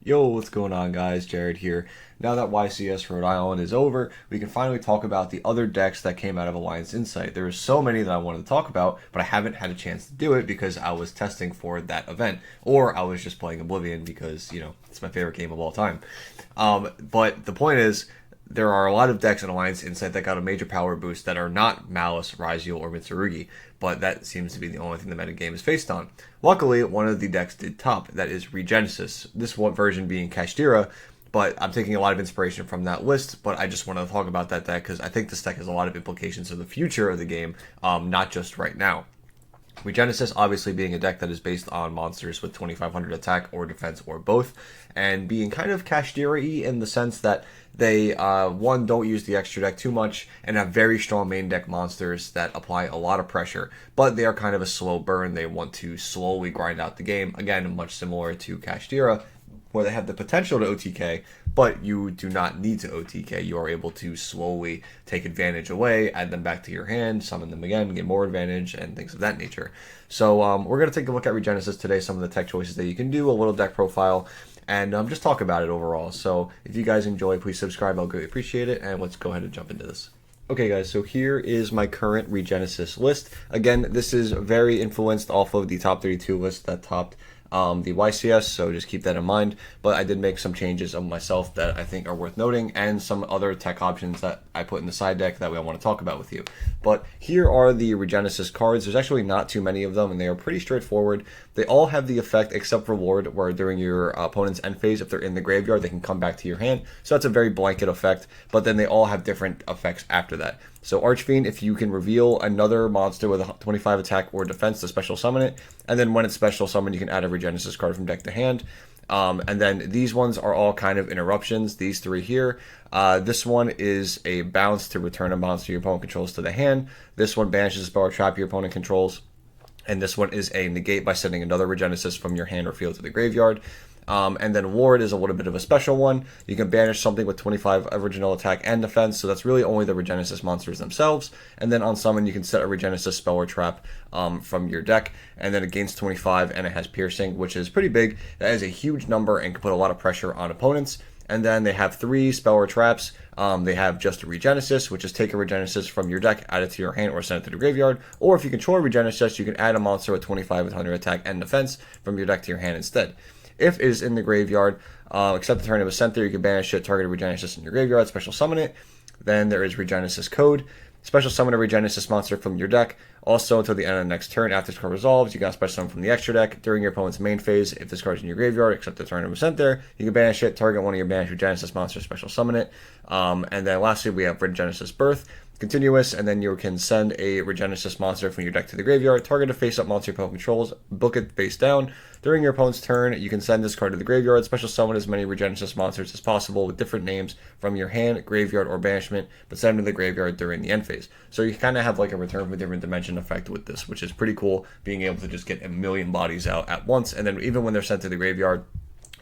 Yo, what's going on, guys? Jared here. Now that YCS Rhode Island is over, we can finally talk about the other decks that came out of Alliance Insight. There were so many that I wanted to talk about, but I haven't had a chance to do it because I was testing for that event, or I was just playing Oblivion because, it's my favorite game of all time. But the point is, there are a lot of decks in Alliance Insight that got a major power boost that are not Malice, Raziel, or Mitsurugi, but that seems to be the only thing the metagame is based on. Luckily, one of the decks did top, that is Regenesis. This one version being Kashtira, but I'm taking a lot of inspiration from that list, but I just want to talk about that deck because I think this deck has a lot of implications for the future of the game, not just right now. Regenesis obviously being a deck that is based on monsters with 2500 attack or defense or both, and being kind of Kashtira-y in the sense that they, one, don't use the extra deck too much and have very strong main deck monsters that apply a lot of pressure, but they are kind of a slow burn. They want to slowly grind out the game. Again, much similar to Kashtira, where they have the potential to OTK, but you do not need to OTK. You are able to slowly take advantage away, add them back to your hand, summon them again, get more advantage, and things of that nature. So we're going to take a look at Regenesis today, some of the tech choices that you can do, a little deck profile, and just talk about it overall. So if you guys enjoy, please subscribe. I'll greatly appreciate it, and let's go ahead and jump into this. Okay, guys, so here is my current Regenesis list. Again, this is very influenced off of the top 32 list that topped the YCS, so just keep that in mind. But I did make some changes of myself that I think are worth noting, and some other tech options that I put in the side deck that I want to talk about with you. But here are the Regenesis cards. There's actually not too many of them, and they are pretty straightforward. They all have the effect except for Lord, where during your opponent's end phase, if they're in the graveyard, they can come back to your hand. So that's a very blanket effect, but then they all have different effects after that. So Archfiend, if you can reveal another monster with a 25 attack or defense to special summon it, and then when it's special summoned, you can add a Regenesis card from deck to hand. And then these ones are all kind of interruptions, these three here. This one is a bounce to return a monster your opponent controls to the hand. This one banishes a spell or trap your opponent controls. And this one is a negate by sending another Regenesis from your hand or field to the graveyard. And then Ward is a little bit of a special one. You can banish something with 25 original attack and defense, so that's really only the Regenesis monsters themselves. And then on summon, you can set a Regenesis spell or trap from your deck, and then it gains 25, and it has piercing, which is pretty big. That is a huge number and can put a lot of pressure on opponents. And then they have 3 spell or traps. They have just a Regenesis, which is take a Regenesis from your deck, add it to your hand, or send it to the graveyard. Or if you control Regenesis, you can add a monster with 25 with 100 attack and defense from your deck to your hand instead. If it is in the graveyard, except the turn it was sent there, you can banish it, target a Regenesis in your graveyard, special summon it. Then there is Regenesis Code. Special summon a Regenesis monster from your deck. Also, until the end of the next turn, after this card resolves, you can special summon from the extra deck. During your opponent's main phase, if this card is in your graveyard, except the turn it was sent there, you can banish it, target one of your banished Regenesis monsters, special summon it. And then lastly, we have Regenesis Birth. Continuous, and then you can send a Regenesis monster from your deck to the graveyard, target a face-up monster your opponent controls, book it face down. During your opponent's turn, you can send this card to the graveyard, special summon as many Regenesis monsters as possible with different names from your hand, graveyard, or banishment, but send them to the graveyard during the end phase. So you kind of have like a return from a different dimension effect with this, which is pretty cool, being able to just get a million bodies out at once, and then even when they're sent to the graveyard,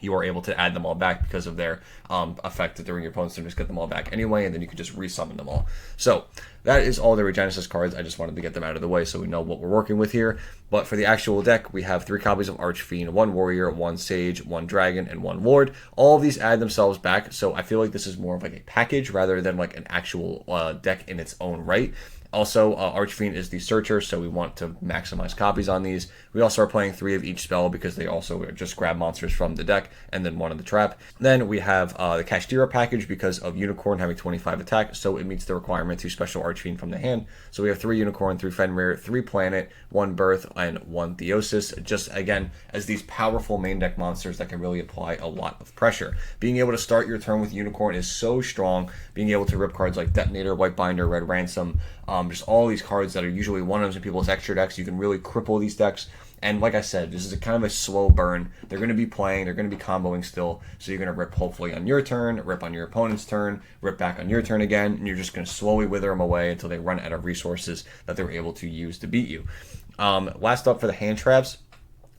you are able to add them all back because of their effect during your opponent's turn. Just get them all back anyway, and then you can just resummon them all. So that is all the Regenesis cards. I just wanted to get them out of the way so we know what we're working with here. But for the actual deck, we have 3 copies of Archfiend, 1 Warrior, 1 Sage, 1 Dragon, and 1 Lord. All of these add themselves back, so I feel like this is more of like a package rather than like an actual deck in its own right. Also, Archfiend is the Searcher, so we want to maximize copies on these. We also are playing 3 of each spell because they also just grab monsters from the deck and then 1 in the trap. Then we have the Kashtira package because of Unicorn having 25 attack, so it meets the requirement to special Archfiend from the hand. So we have 3 Unicorn, 3 Fenrir, 3 Planet, 1 Birth, and 1 Theosis, just again as these powerful main deck monsters that can really apply a lot of pressure. Being able to start your turn with Unicorn is so strong. Being able to rip cards like Detonator, White Binder, Red Ransom, just all these cards that are usually one-ofs in people's extra decks. You can really cripple these decks. And like I said, this is a kind of a slow burn. They're going to be playing. They're going to be comboing still. So you're going to rip hopefully on your turn, rip on your opponent's turn, rip back on your turn again. And you're just going to slowly wither them away until they run out of resources that they're able to use to beat you. Last up for the hand traps.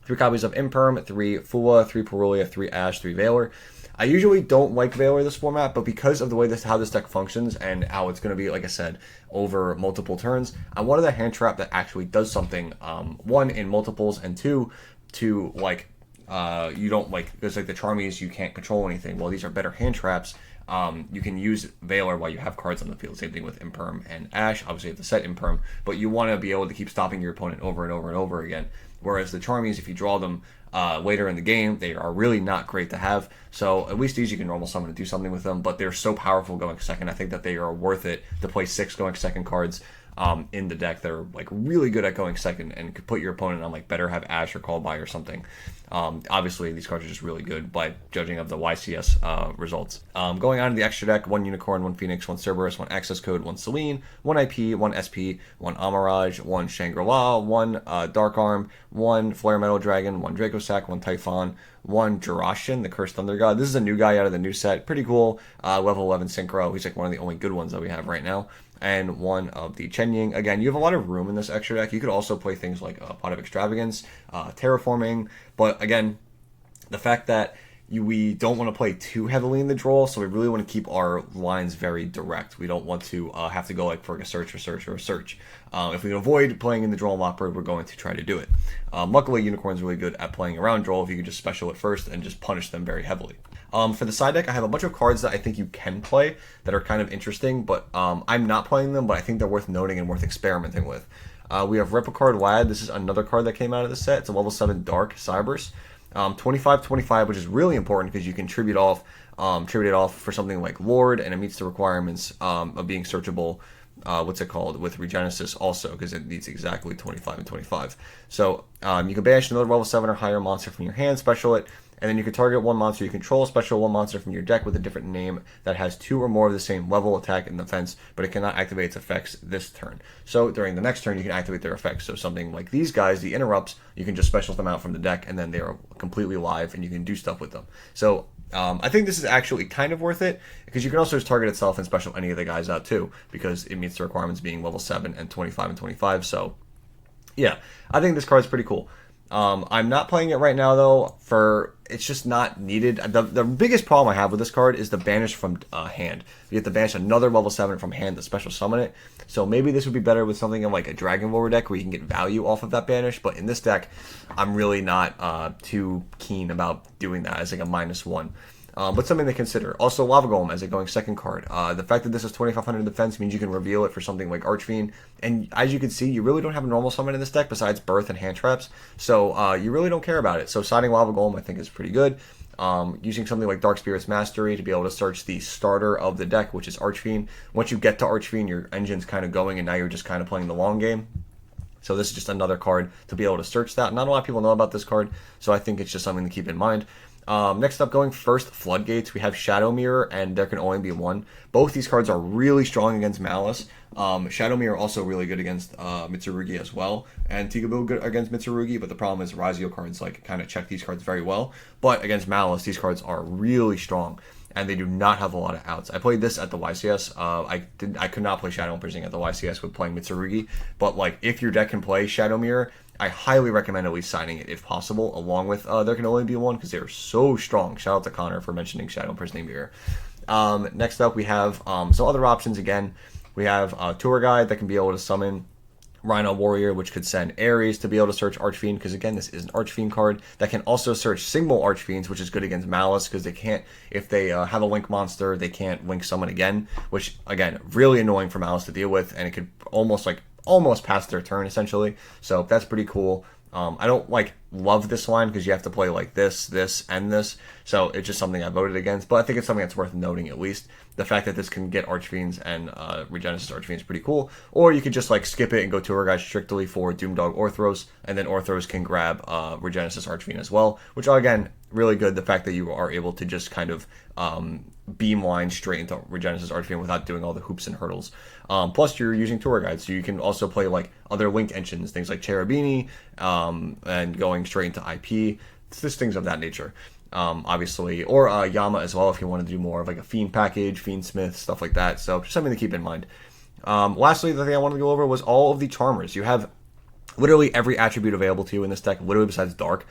3 copies of Imperm, 3 Fua, 3 Perulia, 3 Ash, 3 Valor. I usually don't like Valor this format, but because of the way how this deck functions and how it's going to be, like I said, over multiple turns, I wanted a hand trap that actually does something, 1, in multiples, and 2, to, like, you don't like, there's like the Charmies, you can't control anything. Well, these are better hand traps. You can use Valor while you have cards on the field. Same thing with Imperm and Ash. Obviously, you have to set Imperm, but you want to be able to keep stopping your opponent over and over and over again. Whereas the Charmies, if you draw them later in the game, they are really not great to have. So at least these you can normal summon and do something with them, but they're so powerful going second. I think that they are worth it to play 6 going second cards in the deck. They're like really good at going second and could put your opponent on like better have Ash or Call By or something. Obviously, these cards are just really good by judging of the YCS results. Going on to the extra deck, 1 Unicorn, 1 Phoenix, 1 Cerberus, 1 Access Code, 1 Selene, 1 IP, 1 SP, 1 Amirage, 1 Shangri-La, 1 Dark Arm, 1 Flare Metal Dragon, 1 Dracosac, 1 Typhon, 1 Jurashin, the Cursed Thunder God. This is a new guy out of the new set. Pretty cool. Level 11 Synchro. He's like one of the only good ones that we have right now. And 1 of the Chen Ying. Again, you have a lot of room in this extra deck. You could also play things like Pot of Extravagance, Terraforming, but again, the fact that we don't want to play too heavily in the draw, so we really want to keep our lines very direct. We don't want to have to go like for a search or search or a search. If we can avoid playing in the draw Lockbird, we're going to try to do it. Luckily, Unicorn's really good at playing around draw if you can just special it first and just punish them very heavily. For the side deck, I have a bunch of cards that I think you can play that are kind of interesting, but I'm not playing them, but I think they're worth noting and worth experimenting with. We have Replicard Lad. This is another card that came out of the set. It's a level 7 Dark Cybers. 25-25, which is really important because you can tribute it off for something like Lord, and it meets the requirements of being searchable. What's it called with Regenesis also, because it needs exactly 25 and 25. So you can banish another level 7 or higher monster from your hand, special it, and then you can target 1 monster you control, special 1 monster from your deck with a different name that has 2 or more of the same level, attack, and defense, but it cannot activate its effects this turn. So during the next turn, you can activate their effects. So something like these guys, the Interrupts, you can just special them out from the deck, and then they are completely live, and you can do stuff with them. So I think this is actually kind of worth it, because you can also just target itself and special any of the guys out too, because it meets the requirements being level 7 and 25 and 25. So yeah, I think this card's pretty cool. I'm not playing it right now though, it's just not needed. The biggest problem I have with this card is the banish from hand. You have to banish another level 7 from hand to special summon it. So maybe this would be better with something in like a Dragon Roller deck where you can get value off of that banish. But in this deck, I'm really not too keen about doing that as like a -1. But something to consider. Also, Lava Golem as a going second card. The fact that this is 2500 defense means you can reveal it for something like Archfiend. And as you can see, you really don't have a normal summon in this deck besides Birth and hand traps. So you really don't care about it. So siding Lava Golem I think is pretty good. Using something like Dark Spirit's Mastery to be able to search the starter of the deck, which is Archfiend. Once you get to Archfiend, your engine's kind of going, and now you're just kind of playing the long game. So this is just another card to be able to search that. Not a lot of people know about this card, so I think it's just something to keep in mind. Next up, going first, Floodgates. We have Shadow Mirror, and there can only be 1. Both these cards are really strong against Malice. Shadow Mirror also really good against Mitsurugi as well, and Tigaboo good against Mitsurugi, but the problem is Razio cards like kind of check these cards very well. But against Malice, these cards are really strong, and they do not have a lot of outs. I played this at the YCS. I could not play Shadow Imprisoning at the YCS with playing Mitsurugi, but like if your deck can play Shadow Mirror, I highly recommend at least signing it if possible, along with There Can Only Be 1, because they're so strong. Shout out to Connor for mentioning Shadow Imprisoning Mirror. Next up, we have some other options again. We have Tour Guide that can be able to summon Rhino Warrior, which could send Ares to be able to search Archfiend, because again, this is an Archfiend card that can also search single Archfiends, which is good against Malice, because they can't, if they have a Link monster, they can't Link summon again, which again, really annoying for Malice to deal with, and it could almost pass their turn essentially. So that's pretty cool. I don't love this line because you have to play like this, and this. So it's just something I voted against, but I think it's something that's worth noting at least. The fact that this can get Archfiends and Regenesis Archfiends is pretty cool. Or you could just skip it and go Tour Guide strictly for Doomdog Orthros, and then Orthros can grab Regenesis Archfiend as well, which again, really good. The fact that you are able to just kind of beamline straight into Regenesis Archfiend without doing all the hoops and hurdles. Plus, you're using Tour Guide, so you can also play other Link engines, things like Cherubini, and going straight into IP, just things of that nature. Obviously, or Yama as well if you want to do more of a Fiend package, Fiendsmith, stuff like that. So just something to keep in mind. Lastly, the thing I wanted to go over was all of the Charmers. You have literally every attribute available to you in this deck, literally besides Dark,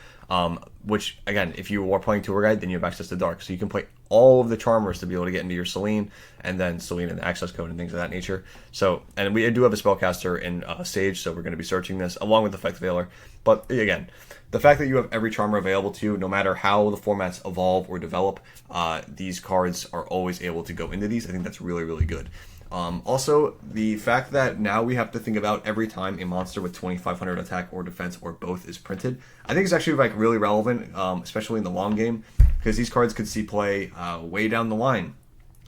which, again, if you are playing Tour Guide, then you have access to Dark. So you can play all of the Charmers to be able to get into your Selene, and then Selene and the access code and things of that nature. So, and we do have a Spellcaster in Sage, so we're going to be searching this, along with Effect Veiler. But, again, the fact that you have every Charmer available to you, no matter how the formats evolve or develop, these cards are always able to go into these. I think that's really, really good. Also, the fact that now we have to think about every time a monster with 2500 attack or defense or both is printed, I think is actually like really relevant, especially in the long game, because these cards could see play way down the line.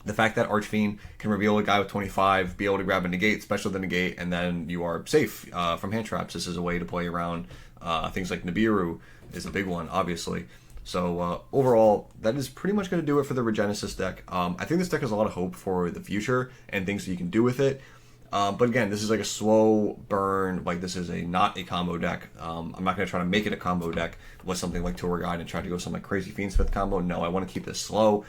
The fact that Archfiend can reveal a guy with 25, be able to grab a negate, special the negate, and then you are safe from hand traps. This is a way to play around things like Nibiru is a big one, obviously. So overall, that is pretty much going to do it for the Regenesis deck. I think this deck has a lot of hope for the future and things that you can do with it. But again, this is like a slow burn. Like, this is not a combo deck. I'm not going to try to make it a combo deck with something like Tour Guide and try to go some like crazy Fiendsmith combo. No, I want to keep this slow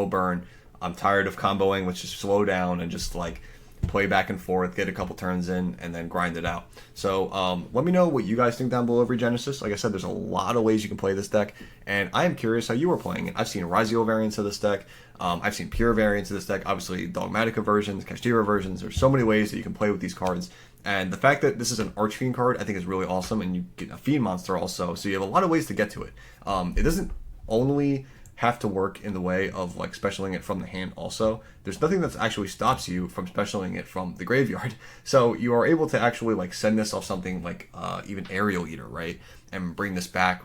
burn. I'm tired of comboing, which is slow down and just like play back and forth, get a couple turns in, and then grind it out. So let me know what you guys think down below of Regenesis. Like I said, there's a lot of ways you can play this deck, and I am curious how you are playing it. I've seen Raziel variants of this deck. I've seen pure variants of this deck. Obviously, Dogmatica versions, Kashtira versions. There's so many ways that you can play with these cards. And the fact that this is an Archfiend card, I think is really awesome, and you get a Fiend monster also. So you have a lot of ways to get to it. It doesn't only have to work in the way of like specialing it from the hand also. There's nothing that actually stops you from specialing it from the graveyard. So you are able to actually like send this off something like even Aerial Eater, right? And bring this back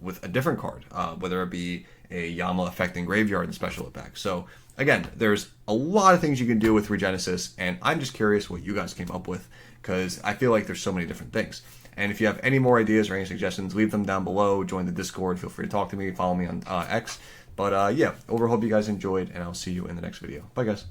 with a different card, whether it be a Yama affecting graveyard and special it back. So again, there's a lot of things you can do with Regenesis, and I'm just curious what you guys came up with, because I feel like there's so many different things. And if you have any more ideas or any suggestions, leave them down below. Join the Discord. Feel free to talk to me. Follow me on X. But yeah, overall, hope you guys enjoyed, and I'll see you in the next video. Bye, guys.